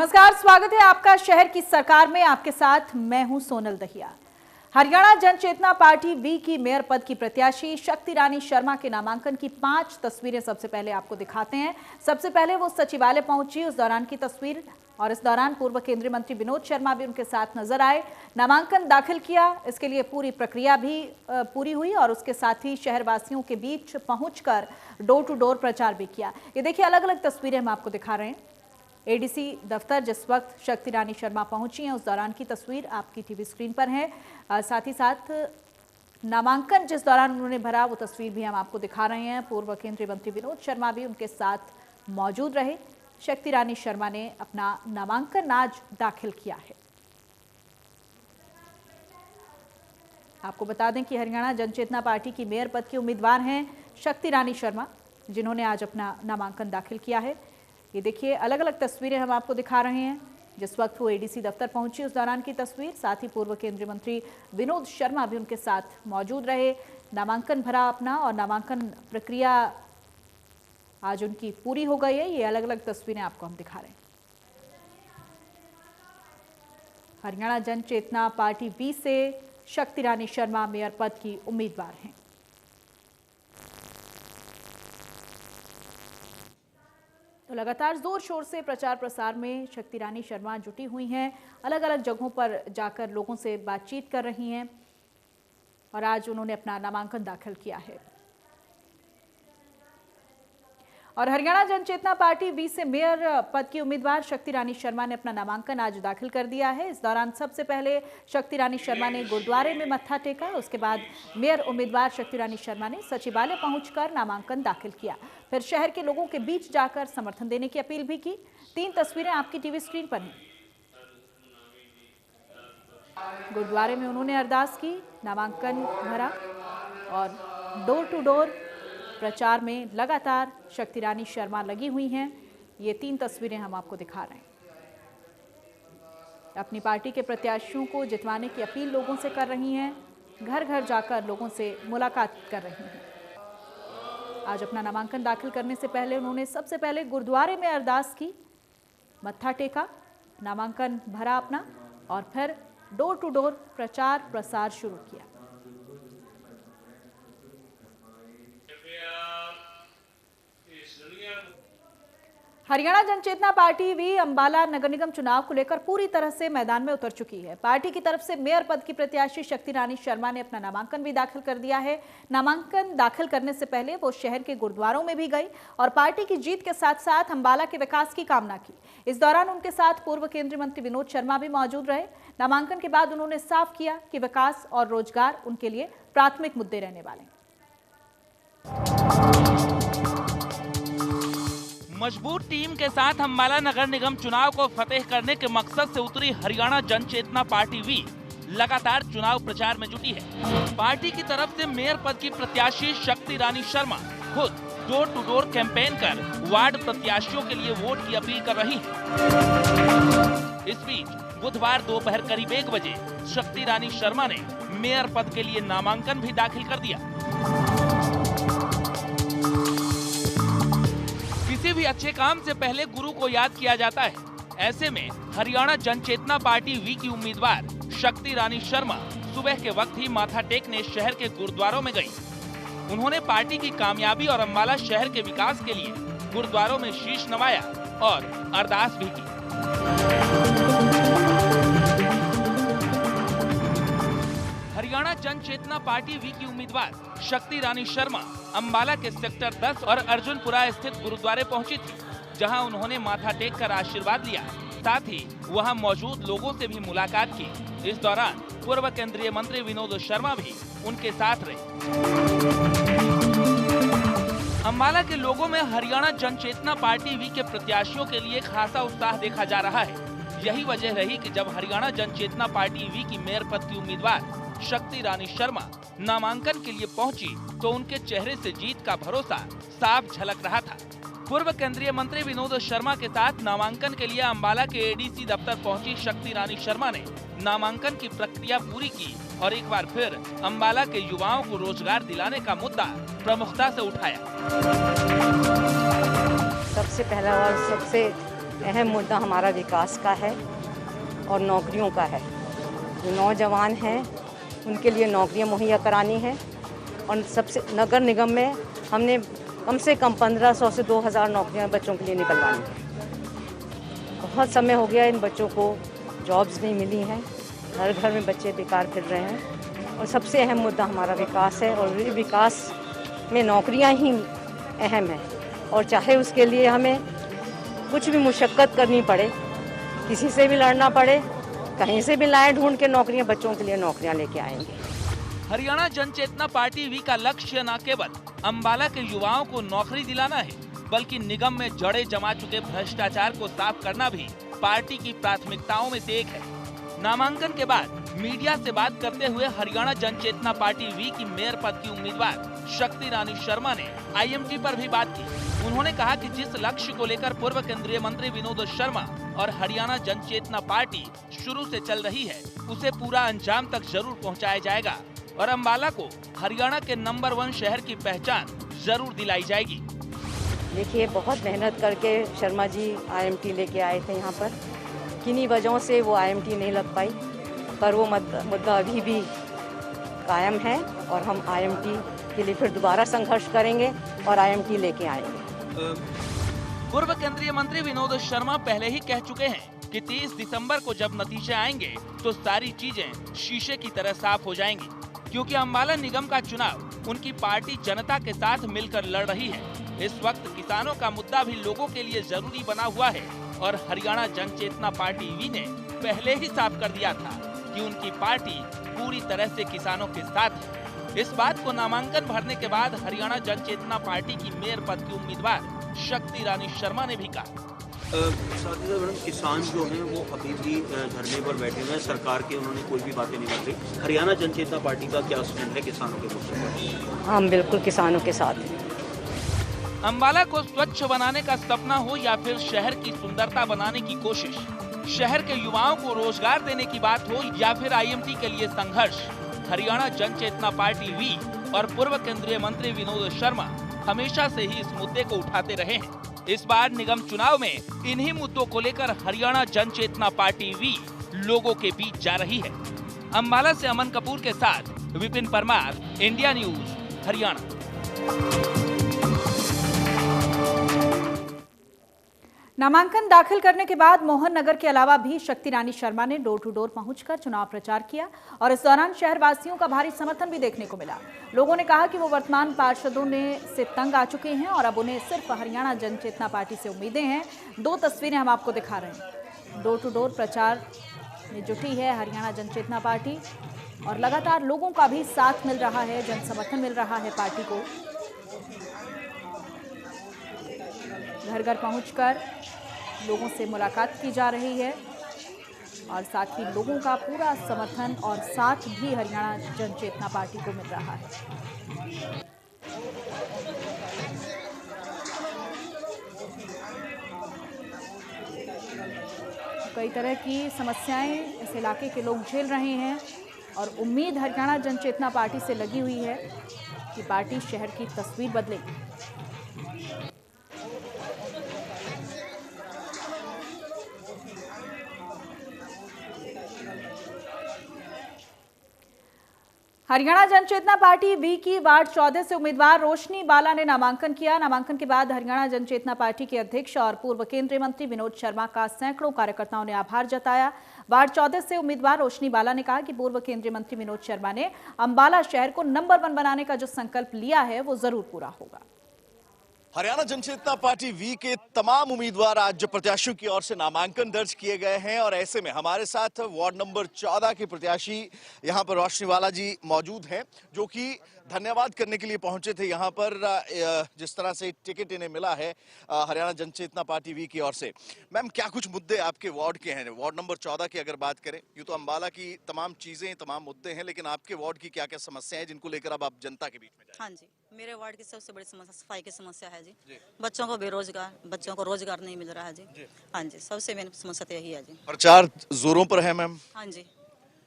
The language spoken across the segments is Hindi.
नमस्कार, स्वागत है आपका शहर की सरकार में। आपके साथ मैं हूं सोनल दहिया। हरियाणा जन चेतना पार्टी वी की मेयर पद की प्रत्याशी शक्ति रानी शर्मा के नामांकन की 5 तस्वीरें सबसे पहले आपको दिखाते हैं। सबसे पहले वो सचिवालय पहुंची, उस दौरान की तस्वीर, और इस दौरान पूर्व केंद्रीय मंत्री विनोद शर्मा भी उनके साथ नजर आए। नामांकन दाखिल किया, इसके लिए पूरी प्रक्रिया भी पूरी हुई और उसके साथ ही शहरवासियों के बीच पहुंचकर डोर टू डोर प्रचार भी किया। ये देखिए, अलग अलग तस्वीरें हम आपको दिखा रहे हैं। एडीसी दफ्तर जिस वक्त शक्ति रानी शर्मा पहुंची हैं, उस दौरान की तस्वीर आपकी टीवी स्क्रीन पर है। साथ ही साथ नामांकन जिस दौरान उन्होंने भरा, वो तस्वीर भी हम आपको दिखा रहे हैं। पूर्व केंद्रीय मंत्री विनोद शर्मा भी उनके साथ मौजूद रहे। शक्ति रानी शर्मा ने अपना नामांकन आज दाखिल किया है। आपको बता दें कि हरियाणा जन चेतना पार्टी की मेयर पद की उम्मीदवार हैं शक्ति रानी शर्मा, जिन्होंने आज अपना नामांकन दाखिल किया है। ये देखिए, अलग अलग तस्वीरें हम आपको दिखा रहे हैं। जिस वक्त वो एडीसी दफ्तर पहुंची, उस दौरान की तस्वीर, साथ ही पूर्व केंद्रीय मंत्री विनोद शर्मा भी उनके साथ मौजूद रहे। नामांकन भरा अपना और नामांकन प्रक्रिया आज उनकी पूरी हो गई है। ये अलग अलग तस्वीरें आपको हम दिखा रहे हैं। हरियाणा जन चेतना पार्टी वी से शक्ति रानी शर्मा मेयर पद की उम्मीदवार हैं। तो लगातार जोर शोर से प्रचार प्रसार में शक्ति रानी शर्मा जुटी हुई हैं। अलग अलग जगहों पर जाकर लोगों से बातचीत कर रही हैं और आज उन्होंने अपना नामांकन दाखिल किया है। और हरियाणा जन चेतना पार्टी वी से मेयर पद की उम्मीदवार शक्ति रानी शर्मा ने अपना नामांकन आज दाखिल कर दिया है। इस दौरान सबसे पहले शक्ति रानी शर्मा ने गुरुद्वारे में मत्था टेका। उसके बाद मेयर उम्मीदवार शक्ति रानी शर्मा ने सचिवालय पहुंचकर नामांकन दाखिल किया। फिर शहर के लोगों के बीच जाकर समर्थन देने की अपील भी की। 3 तस्वीरें आपकी टीवी स्क्रीन पर हैं। गुरुद्वारे में उन्होंने अरदास की, नामांकन भरा और डोर टू डोर प्रचार में लगातार शक्ति रानी शर्मा लगी हुई हैं। ये 3 तस्वीरें हम आपको दिखा रहे हैं। अपनी पार्टी के प्रत्याशियों को जितवाने की अपील लोगों से कर रही हैं, घर घर जाकर लोगों से मुलाकात कर रही हैं। आज अपना नामांकन दाखिल करने से पहले उन्होंने सबसे पहले गुरुद्वारे में अरदास की, मत्था टेका, नामांकन भरा अपना और फिर डोर टू डोर प्रचार प्रसार शुरू किया। हरियाणा जन चेतना पार्टी वी अंबाला नगर निगम चुनाव को लेकर पूरी तरह से मैदान में उतर चुकी है। पार्टी की तरफ से मेयर पद की प्रत्याशी शक्ति रानी शर्मा ने अपना नामांकन भी दाखिल कर दिया है। नामांकन दाखिल करने से पहले वो शहर के गुरुद्वारों में भी गई और पार्टी की जीत के साथ साथ अंबाला के विकास की कामना की। इस दौरान उनके साथ पूर्व केंद्रीय मंत्री विनोद शर्मा भी मौजूद रहे। नामांकन के बाद उन्होंने साफ किया कि विकास और रोजगार उनके लिए प्राथमिक मुद्दे रहने वाले। मजबूत टीम के साथ अंबाला नगर निगम चुनाव को फतेह करने के मकसद से उतरी हरियाणा जन चेतना पार्टी वी लगातार चुनाव प्रचार में जुटी है। पार्टी की तरफ से मेयर पद की प्रत्याशी शक्ति रानी शर्मा खुद डोर टू डोर कैंपेन कर वार्ड प्रत्याशियों के लिए वोट की अपील कर रही है। इस बीच बुधवार दोपहर करीब 1 बजे शक्ति रानी शर्मा ने मेयर पद के लिए नामांकन भी दाखिल कर दिया। किसी भी अच्छे काम से पहले गुरु को याद किया जाता है। ऐसे में हरियाणा जन चेतना पार्टी वी की उम्मीदवार शक्ति रानी शर्मा सुबह के वक्त ही माथा टेकने शहर के गुरुद्वारों में गई। उन्होंने पार्टी की कामयाबी और अंबाला शहर के विकास के लिए गुरुद्वारों में शीश नवाया और अरदास भी की। हरियाणा जन चेतना पार्टी वी की उम्मीदवार शक्ति रानी शर्मा अंबाला के सेक्टर 10 और अर्जुनपुरा स्थित गुरुद्वारे पहुंची थी, जहां उन्होंने माथा टेक कर आशीर्वाद लिया। साथ ही वहां मौजूद लोगों से भी मुलाकात की। इस दौरान पूर्व केंद्रीय मंत्री विनोद शर्मा भी उनके साथ रहे। अंबाला के लोगों में हरियाणा जन चेतना पार्टी वी के प्रत्याशियों के लिए खासा उत्साह देखा जा रहा है। यही वजह रही कि जब हरियाणा जन चेतना पार्टी वी की मेयर पद की उम्मीदवार शक्ति रानी शर्मा नामांकन के लिए पहुंची तो उनके चेहरे से जीत का भरोसा साफ झलक रहा था। पूर्व केंद्रीय मंत्री विनोद शर्मा के साथ नामांकन के लिए अंबाला के एडीसी दफ्तर पहुंची शक्ति रानी शर्मा ने नामांकन की प्रक्रिया पूरी की और एक बार फिर अंबाला के युवाओं को रोजगार दिलाने का मुद्दा प्रमुखता से उठाया। सबसे पहला और सबसे अहम मुद्दा हमारा विकास का है और नौकरियों का है। जो नौजवान हैं उनके लिए नौकरियां मुहैया करानी है और सबसे नगर निगम में हमने कम से कम 1500 से 2000 नौकरियां बच्चों के लिए निकलवानी है। बहुत समय हो गया इन बच्चों को जॉब्स नहीं मिली हैं, घर घर में बच्चे बेकार फिर रहे हैं और सबसे अहम मुद्दा हमारा विकास है और विकास में नौकरियां ही अहम है और चाहे उसके लिए हमें कुछ भी मुशक्क़त करनी पड़े, किसी से भी लड़ना पड़े, कहीं से भी लाएं ढूंढ के नौकरियां, बच्चों के लिए नौकरियां लेके आएंगे। हरियाणा जनचेतना पार्टी वी का लक्ष्य न केवल अम्बाला के युवाओं को नौकरी दिलाना है, बल्कि निगम में जड़ें जमा चुके भ्रष्टाचार को साफ करना भी पार्टी की प्राथमिकताओं में से एक है। नामांकन के बाद मीडिया से बात करते हुए हरियाणा जनचेतना पार्टी वी की मेयर पद की उम्मीदवार शक्ति रानी शर्मा ने आईएमटी पर भी बात की। उन्होंने कहा कि जिस लक्ष्य को लेकर पूर्व केंद्रीय मंत्री विनोद शर्मा और हरियाणा जनचेतना पार्टी शुरू से चल रही है, उसे पूरा अंजाम तक जरूर पहुंचाया जाएगा और अम्बाला को हरियाणा के नंबर 1 शहर की पहचान जरूर दिलाई जाएगी। देखिए, बहुत मेहनत करके शर्मा जी आईएमटी लेके आए थे यहाँ पर, किन्हीं वजहों से वो आईएमटी नहीं लग पाई, पर वो मुद्दा अभी भी कायम है और हम आईएमटी के लिए फिर दोबारा संघर्ष करेंगे और आईएमटी लेके आएंगे। पूर्व केंद्रीय मंत्री विनोद शर्मा पहले ही कह चुके हैं कि 30 दिसंबर को जब नतीजे आएंगे तो सारी चीजें शीशे की तरह साफ हो जाएंगी, क्योंकि अम्बाला निगम का चुनाव उनकी पार्टी जनता के साथ मिलकर लड़ रही है। इस वक्त किसानों का मुद्दा भी लोगों के लिए जरूरी बना हुआ है और हरियाणा जनचेतना पार्टी वी ने पहले ही साफ कर दिया था कि उनकी पार्टी पूरी तरह से किसानों के साथ है। इस बात को नामांकन भरने के बाद हरियाणा जनचेतना पार्टी की मेयर पद की उम्मीदवार शक्ति रानी शर्मा ने भी कहा। साथ ही मैडम, किसान जो हैं वो अभी भी धरने पर बैठे हुए हैं, सरकार की उन्होंने कोई भी बातें नहीं कर रही। हरियाणा जनचेतना पार्टी का क्या स्टैंड है किसानों के मुद्दे पर? हम बिल्कुल किसानों के साथ हैं। अम्बाला को स्वच्छ बनाने का सपना हो या फिर शहर की सुंदरता बनाने की कोशिश, शहर के युवाओं को रोजगार देने की बात हो या फिर आईएमटी के लिए संघर्ष, हरियाणा जनचेतना पार्टी वी और पूर्व केंद्रीय मंत्री विनोद शर्मा हमेशा से ही इस मुद्दे को उठाते रहे हैं। इस बार निगम चुनाव में इन्हीं मुद्दों को लेकर हरियाणा जनचेतना पार्टी वी लोगों के बीच जा रही है। अम्बाला से अमन कपूर के साथ विपिन परमार, इंडिया न्यूज, हरियाणा। नामांकन दाखिल करने के बाद मोहन नगर के अलावा भी शक्ति रानी शर्मा ने डोर टू डोर पहुंचकर चुनाव प्रचार किया और इस दौरान शहरवासियों का भारी समर्थन भी देखने को मिला। लोगों ने कहा कि वो वर्तमान पार्षदों से तंग आ चुके हैं और अब उन्हें सिर्फ हरियाणा जनचेतना पार्टी से उम्मीदें हैं। 2 तस्वीरें हम आपको दिखा रहे हैं। डोर टू डोर प्रचार में जुटी है हरियाणा जनचेतना पार्टी और लगातार लोगों का भी साथ मिल रहा है, जन समर्थन मिल रहा है पार्टी को। घर घर पहुंचकर लोगों से मुलाकात की जा रही है और साथ ही लोगों का पूरा समर्थन और साथ भी हरियाणा जनचेतना पार्टी को मिल रहा है। कई तरह की समस्याएं इस इलाके के लोग झेल रहे हैं और उम्मीद हरियाणा जनचेतना पार्टी से लगी हुई है कि पार्टी शहर की तस्वीर बदलेगी। हरियाणा जनचेतना पार्टी वी की वार्ड 14 से उम्मीदवार रोशनी बाला ने नामांकन किया। नामांकन के बाद हरियाणा जनचेतना पार्टी के अध्यक्ष और पूर्व केंद्रीय मंत्री विनोद शर्मा का सैकड़ों कार्यकर्ताओं ने आभार जताया। वार्ड 14 से उम्मीदवार रोशनी बाला ने कहा कि पूर्व केंद्रीय मंत्री विनोद शर्मा ने अम्बाला शहर को नंबर 1 बनाने का जो संकल्प लिया है वो जरूर पूरा होगा। हरियाणा जनचेतना पार्टी वी के तमाम उम्मीदवार आज प्रत्याशियों की ओर से नामांकन दर्ज किए गए हैं और ऐसे में हमारे साथ वार्ड नंबर 14 के प्रत्याशी यहां पर रोशनी बाला जी मौजूद हैं, जो कि धन्यवाद करने के लिए पहुंचे थे यहां पर जिस तरह से टिकट इन्हें मिला है हरियाणा जनचेतना पार्टी वी की ओर से। मैम, क्या कुछ मुद्दे आपके वार्ड के हैं? वार्ड नंबर 14 की अगर बात करें, यूं तो अम्बाला की तमाम चीजें, तमाम मुद्दे हैं, लेकिन आपके वार्ड की क्या क्या समस्याएं हैं जिनको लेकर अब आप जनता के बीच में जाएं? हाँ जी, मेरे वार्ड की सबसे बड़ी समस्या सफाई की समस्या है जी। बच्चों को बेरोजगार, बच्चों को रोजगार नहीं मिल रहा है जी। हाँ जी, सबसे मेन समस्या तो यही है जी। प्रचार जोरों पर है मैम? हाँ जी।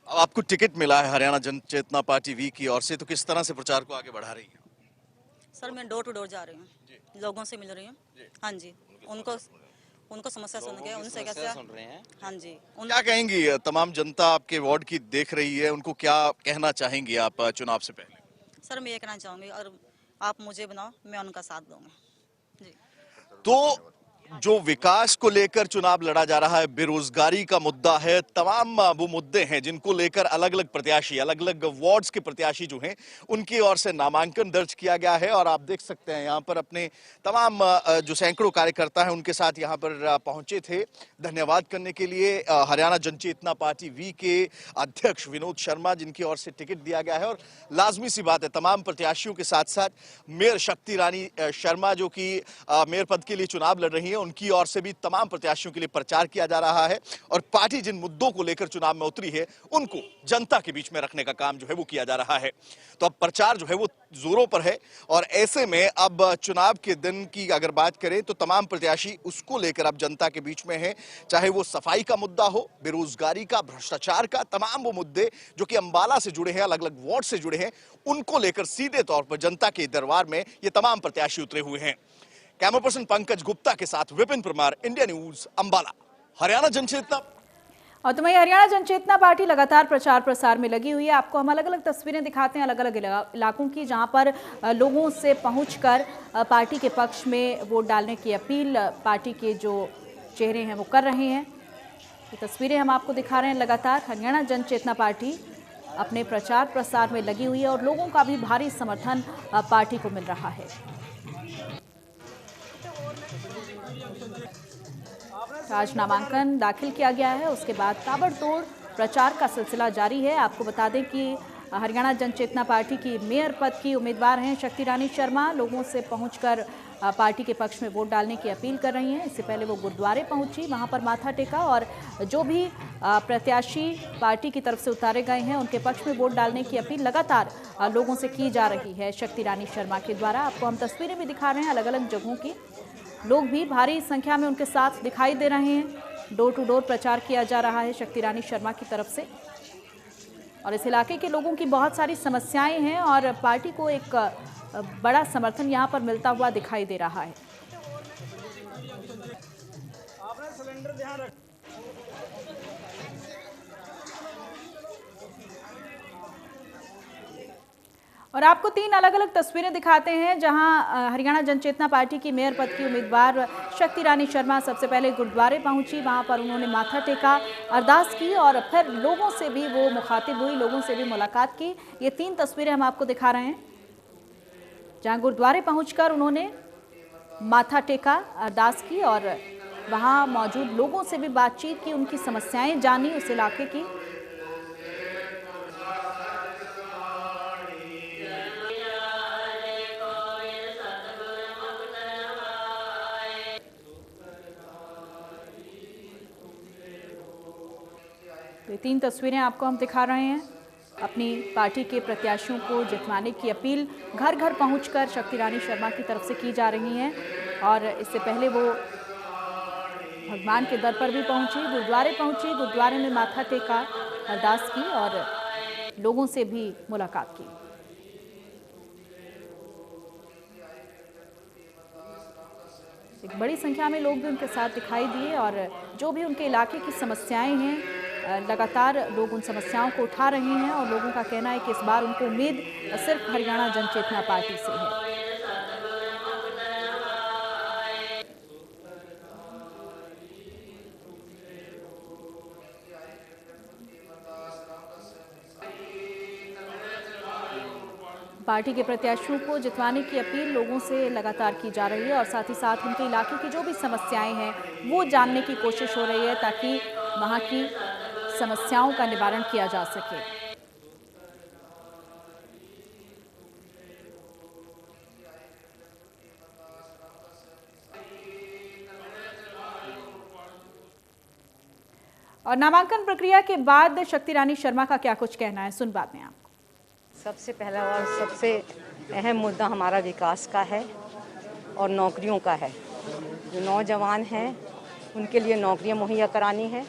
अब आपको टिकट मिला है हरियाणा जनचेतना पार्टी वी की ओर से, तो किस तरह से प्रचार को आगे बढ़ा रही है? सर, मैं डोर टू डोर जा रही हूँ, लोगों से मिल रही हूँ। हाँ जी, उनको समस्या सुन के उनसे कैसे सुन रहे हैं। हाँ जी क्या कहेंगी तमाम जनता आपके वार्ड की देख रही है, उनको क्या कहना चाहेंगी आप चुनाव से पहले? सर मैं ये कहना चाहूँगी, अगर आप मुझे बनाओ मैं उनका साथ दूंगी जी। तो जो विकास को लेकर चुनाव लड़ा जा रहा है, बेरोजगारी का मुद्दा है, तमाम वो मुद्दे हैं जिनको लेकर अलग अलग प्रत्याशी, अलग अलग वार्ड्स के प्रत्याशी जो हैं उनकी ओर से नामांकन दर्ज किया गया है। और आप देख सकते हैं यहाँ पर अपने तमाम जो सैकड़ों कार्यकर्ता हैं उनके साथ यहाँ पर पहुंचे थे धन्यवाद करने के लिए हरियाणा जनचेतना पार्टी वी के अध्यक्ष विनोद शर्मा, जिनकी ओर से टिकट दिया गया है। और लाजमी सी बात है, तमाम प्रत्याशियों के साथ साथ मेयर शक्ति रानी शर्मा जो कि मेयर पद के लिए चुनाव लड़ रही है, उनकी ओर से भी तमाम प्रत्याशियों के लिए प्रचार किया जा रहा है। और पार्टी जिन मुद्दों को लेकर चुनाव में उतरी है उनको जनता के बीच में रखने का काम जो है वो किया जा रहा है। तो अब प्रचार जो है वो जोरों पर है। और ऐसे में अब चुनाव के दिन की अगर बात करें तो तमाम प्रत्याशी उसको लेकर अब जनता के बीच में है, चाहे वो सफाई का मुद्दा हो, बेरोजगारी का, भ्रष्टाचार का, तमाम वो मुद्दे जो कि अंबाला से जुड़े हैं, अलग अलग वार्ड से जुड़े हैं, उनको लेकर सीधे तौर पर जनता के दरबार में ये तमाम प्रत्याशी उतरे हुए हैं। कैमरा पर्सन पंकज गुप्ता के साथ विपिन परमार, इंडिया न्यूज, अंबाला। हरियाणा जनचेतना। और तो वहीं हरियाणा जनचेतना पार्टी लगातार प्रचार प्रसार में लगी हुई है। आपको हम अलग अलग तस्वीरें दिखाते हैं अलग अलग इलाकों की, जहां पर लोगों से पहुंचकर पार्टी के पक्ष में वोट डालने की अपील पार्टी के जो चेहरे हैं वो कर रहे हैं। ये तस्वीरें हम आपको दिखा रहे हैं। लगातार हरियाणा जनचेतना पार्टी अपने प्रचार प्रसार में लगी हुई है और लोगों का भी भारी समर्थन पार्टी को मिल रहा है। आज नामांकन दाखिल किया गया है, उसके बाद ताबड़तोड़ प्रचार का सिलसिला जारी है। आपको बता दें कि हरियाणा जनचेतना पार्टी की मेयर पद की उम्मीदवार हैं शक्ति रानी शर्मा। लोगों से पहुंचकर पार्टी के पक्ष में वोट डालने की अपील कर रही हैं। इससे पहले वो गुरुद्वारे पहुंची, वहां पर माथा टेका और जो भी प्रत्याशी पार्टी की तरफ से उतारे गए हैं उनके पक्ष में वोट डालने की अपील लगातार लोगों से की जा रही है शक्ति रानी शर्मा के द्वारा। आपको हम तस्वीरें भी दिखा रहे हैं अलग अलग जगहों की। लोग भी भारी संख्या में उनके साथ दिखाई दे रहे हैं। डोर टू डोर प्रचार किया जा रहा है शक्ति रानी शर्मा की तरफ से। और इस इलाके के लोगों की बहुत सारी समस्याएं हैं और पार्टी को एक बड़ा समर्थन यहां पर मिलता हुआ दिखाई दे रहा है। और आपको 3 अलग अलग तस्वीरें दिखाते हैं जहां हरियाणा जनचेतना पार्टी की मेयर पद की उम्मीदवार शक्ति रानी शर्मा सबसे पहले गुरुद्वारे पहुंची। वहां पर उन्होंने माथा टेका, अरदास की और फिर लोगों से भी वो मुखातिब हुई, लोगों से भी मुलाकात की। ये 3 तस्वीरें हम आपको दिखा रहे हैं जहां गुरुद्वारे पहुंचकर उन्होंने माथा टेका, अरदास की और वहां मौजूद लोगों से भी बातचीत की, उनकी समस्याएं जानी उस इलाके की। ये 3 तस्वीरें आपको हम दिखा रहे हैं। अपनी पार्टी के प्रत्याशियों को जितवाने की अपील घर घर पहुंचकर शक्ति रानी शर्मा की तरफ से की जा रही हैं। और इससे पहले वो भगवान के दर पर भी पहुंची, गुरुद्वारे पहुंची, गुरुद्वारे में माथा टेका, अरदास की और लोगों से भी मुलाकात की। एक बड़ी संख्या में लोग भी उनके साथ दिखाई दिए और जो भी उनके इलाके की समस्याएं हैं लगातार लोग उन समस्याओं को उठा रहे हैं। और लोगों का कहना है कि इस बार उनको उम्मीद सिर्फ हरियाणा जनचेतना पार्टी से है। पार्टी के प्रत्याशियों को जितवाने की अपील लोगों से लगातार की जा रही है और साथ ही साथ उनके इलाके की जो भी समस्याएं हैं वो जानने की कोशिश हो रही है ताकि वहां की समस्याओं का निवारण किया जा सके। और नामांकन प्रक्रिया के बाद शक्ति रानी शर्मा का क्या कुछ कहना है, सुन बात में आप। सबसे पहला और सबसे अहम मुद्दा हमारा विकास का है और नौकरियों का है। जो नौजवान हैं उनके लिए नौकरियां मुहैया करानी है।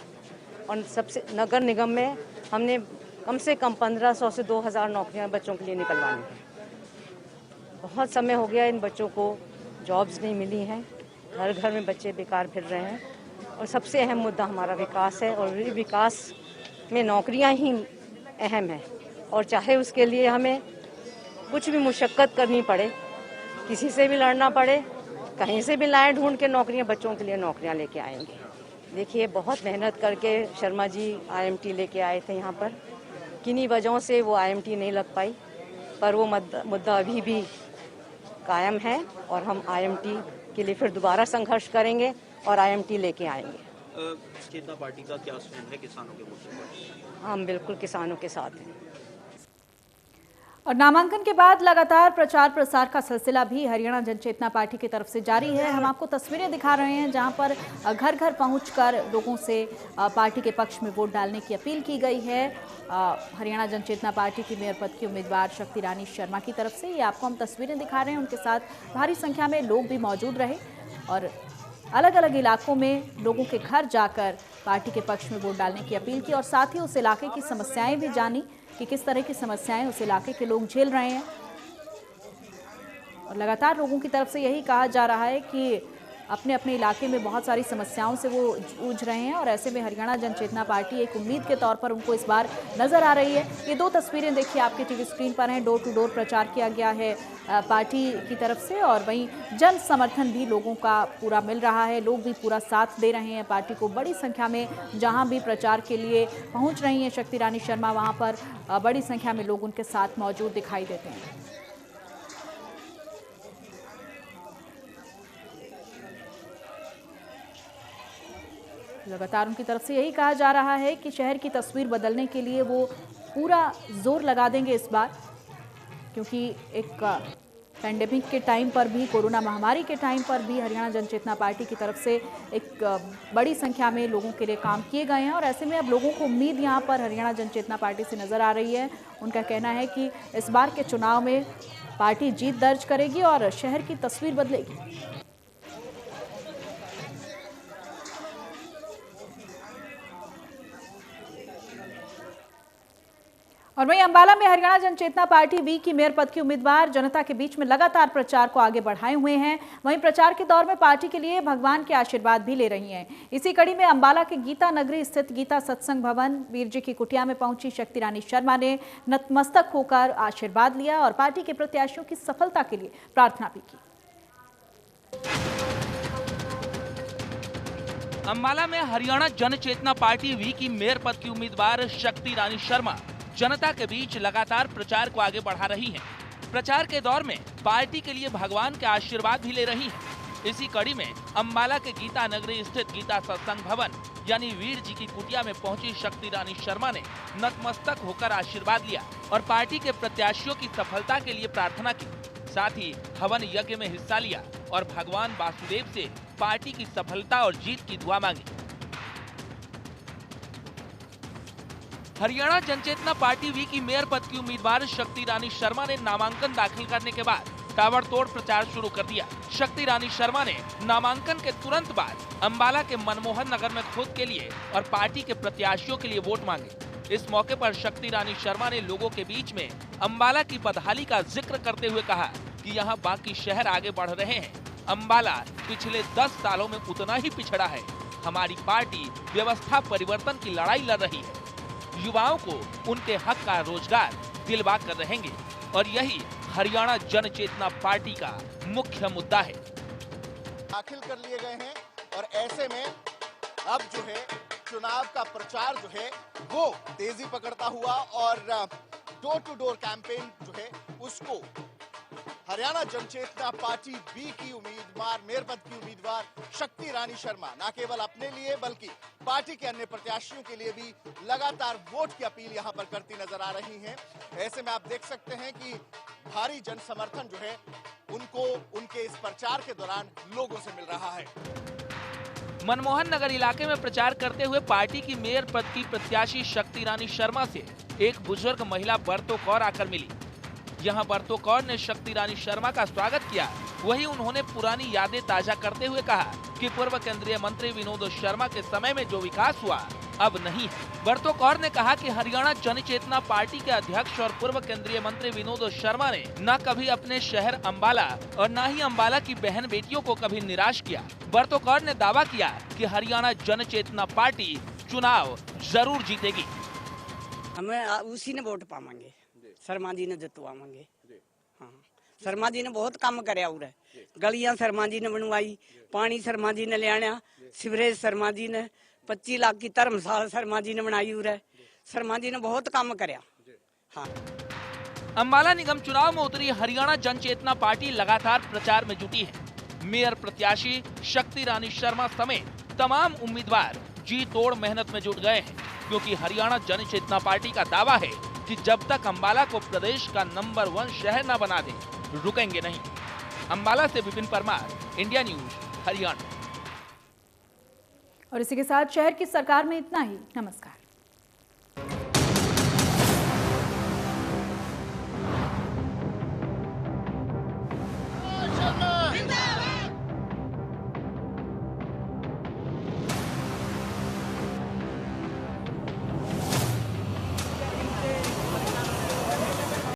और सबसे नगर निगम में हमने कम से कम 1500 से 2000 नौकरियां बच्चों के लिए निकलवानी है। बहुत समय हो गया इन बच्चों को जॉब्स नहीं मिली हैं। घर घर में बच्चे बेकार फिर रहे हैं और सबसे अहम मुद्दा हमारा विकास है और विकास में नौकरियां ही अहम है और चाहे उसके लिए हमें कुछ भी मुशक्क़त करनी पड़े, किसी से भी लड़ना पड़े, कहीं से भी लाएं ढूंढ के नौकरियां, बच्चों के लिए नौकरियां लेके आएंगे। देखिए बहुत मेहनत करके शर्मा जी IMT लेके आए थे यहाँ पर, किन्हीं वजहों से वो IMT नहीं लग पाई, पर वो मुद्दा अभी भी कायम है और हम IMT के लिए फिर दोबारा संघर्ष करेंगे और IMT लेके आएंगे। चेतना पार्टी का क्या स्टैंड है किसानों के मुद्दे पर? हम बिल्कुल किसानों के साथ हैं। और नामांकन के बाद लगातार प्रचार प्रसार का सिलसिला भी हरियाणा जनचेतना पार्टी की तरफ से जारी है। हम आपको तस्वीरें दिखा रहे हैं जहां पर घर घर पहुंचकर लोगों से पार्टी के पक्ष में वोट डालने की अपील की गई है। हरियाणा जनचेतना पार्टी की मेयर पद की उम्मीदवार शक्ति रानी शर्मा की तरफ से ये आपको हम तस्वीरें दिखा रहे हैं। उनके साथ भारी संख्या में लोग भी मौजूद रहे और अलग अलग इलाकों में लोगों के घर जाकर पार्टी के पक्ष में वोट डालने की अपील की और साथ ही उस इलाके की समस्याएं भी जानी कि किस तरह की समस्याएं उस इलाके के लोग झेल रहे हैं। और लगातार लोगों की तरफ से यही कहा जा रहा है कि अपने अपने इलाके में बहुत सारी समस्याओं से वो जूझ रहे हैं और ऐसे में हरियाणा जनचेतना पार्टी एक उम्मीद के तौर पर उनको इस बार नजर आ रही है। ये दो तस्वीरें देखिए आपके टीवी स्क्रीन पर हैं। डोर टू डोर प्रचार किया गया है पार्टी की तरफ से और वहीं जन समर्थन भी लोगों का पूरा मिल रहा है। लोग भी पूरा साथ दे रहे हैं पार्टी को। बड़ी संख्या में जहां भी प्रचार के लिए पहुंच रही हैं शक्ति रानी शर्मा, वहां पर बड़ी संख्या में लोग उनके साथ मौजूद दिखाई देते हैं। लगातार उनकी तरफ से यही कहा जा रहा है कि शहर की तस्वीर बदलने के लिए वो पूरा जोर लगा देंगे इस बार, क्योंकि एक पैंडेमिक के टाइम पर भी, कोरोना महामारी के टाइम पर भी हरियाणा जनचेतना पार्टी की तरफ से एक बड़ी संख्या में लोगों के लिए काम किए गए हैं और ऐसे में अब लोगों को उम्मीद यहाँ पर हरियाणा जनचेतना पार्टी से नज़र आ रही है। उनका कहना है कि इस बार के चुनाव में पार्टी जीत दर्ज करेगी और शहर की तस्वीर बदलेगी। और वहीं अंबाला में हरियाणा जनचेतना पार्टी वी की मेयर पद की उम्मीदवार जनता के बीच में लगातार प्रचार को आगे बढ़ाए हुए हैं। वहीं प्रचार के दौर में पार्टी के लिए भगवान के आशीर्वाद भी ले रही हैं। इसी कड़ी में अंबाला के गीता नगरी स्थित गीता सत्संग भवन वीर जी की कुटिया में पहुंची शक्ति रानी शर्मा ने नतमस्तक होकर आशीर्वाद लिया और पार्टी के प्रत्याशियों की सफलता के लिए प्रार्थना भी की। अंबाला में हरियाणा जनचेतना पार्टी वी की मेयर पद की उम्मीदवार शक्ति रानी शर्मा जनता के बीच लगातार प्रचार को आगे बढ़ा रही हैं। प्रचार के दौर में पार्टी के लिए भगवान के आशीर्वाद भी ले रही हैं। इसी कड़ी में अंबाला के गीता नगरी स्थित गीता सत्संग भवन यानी वीर जी की कुटिया में पहुंची शक्ति रानी शर्मा ने नतमस्तक होकर आशीर्वाद लिया और पार्टी के प्रत्याशियों की सफलता के लिए प्रार्थना की। साथ ही हवन यज्ञ में हिस्सा लिया और भगवान वासुदेव से पार्टी की सफलता और जीत की दुआ मांगी। हरियाणा जनचेतना पार्टी वी की मेयर पद की उम्मीदवार शक्ति रानी शर्मा ने नामांकन दाखिल करने के बाद ताबड़तोड़ प्रचार शुरू कर दिया। शक्ति रानी शर्मा ने नामांकन के तुरंत बाद अंबाला के मनमोहन नगर में खुद के लिए और पार्टी के प्रत्याशियों के लिए वोट मांगे। इस मौके पर शक्ति रानी शर्मा ने लोगों के बीच में अंबाला की बदहाली का जिक्र करते हुए कहा कि यहाँ बाकी शहर आगे बढ़ रहे हैं, अंबाला पिछले 10 सालों में उतना ही पिछड़ा है। हमारी पार्टी व्यवस्था परिवर्तन की लड़ाई लड़ रही है, युवाओं को उनके हक का रोजगार दिलवा कर रहेंगे और यही हरियाणा जनचेतना पार्टी का मुख्य मुद्दा है। दाखिल कर लिए गए हैं और ऐसे में अब जो है चुनाव का प्रचार जो है वो तेजी पकड़ता हुआ और डोर टू डोर कैंपेन जो है उसको हरियाणा जनचेतना पार्टी वी की उम्मीदवार मेयर पद की उम्मीदवार शक्ति रानी शर्मा न केवल अपने लिए बल्कि पार्टी के अन्य प्रत्याशियों के लिए भी लगातार वोट की अपील यहां पर करती नजर आ रही हैं। ऐसे में आप देख सकते हैं कि भारी जन समर्थन जो है उनको उनके इस प्रचार के दौरान लोगों से मिल रहा है। मनमोहन नगर इलाके में प्रचार करते हुए पार्टी की मेयर पद की प्रत्याशी शक्ति रानी शर्मा से एक बुजुर्ग महिला बरतो कौर आकर मिली। यहां बरतो कौर ने शक्ति रानी शर्मा का स्वागत किया। वहीं उन्होंने पुरानी यादें ताजा करते हुए कहा कि पूर्व केंद्रीय मंत्री विनोद शर्मा के समय में जो विकास हुआ अब नहीं है। बरतो कौर ने कहा कि हरियाणा जन चेतना पार्टी के अध्यक्ष और पूर्व केंद्रीय मंत्री विनोद शर्मा ने न कभी अपने शहर अंबाला और न ही अंबाला की बहन बेटियों को कभी निराश किया। बरतो कौर ने दावा किया कि हरियाणा जन चेतना पार्टी चुनाव जरूर जीतेगी। हमें उसी ने वोट पावांगे, शर्मा जी ने जितवावांगे। हाँ, शर्मा जी ने बहुत काम करया उरे, गलियां शर्मा जी ने बनवाई, पानी शर्मा जी ने ले आया, सीवरेज शर्मा जी ने, 25 लाख की धर्मशाला शर्मा जी ने बनाई उरे, शर्मा जी ने बहुत काम करया। हाँ। अंबाला निगम चुनाव में उतरी हरियाणा जन चेतना पार्टी लगातार प्रचार में जुटी है। मेयर प्रत्याशी शक्ति रानी शर्मा समेत तमाम उम्मीदवार जी तोड़ मेहनत में जुट गए हैं, क्योंकि हरियाणा जन चेतना पार्टी का दावा है कि जब तक अंबाला को प्रदेश का नंबर 1 शहर न बना दे, रुकेंगे नहीं। अंबाला से विपिन परमार, इंडिया न्यूज, हरियाणा। और इसी के साथ शहर की सरकार में इतना ही। नमस्कार।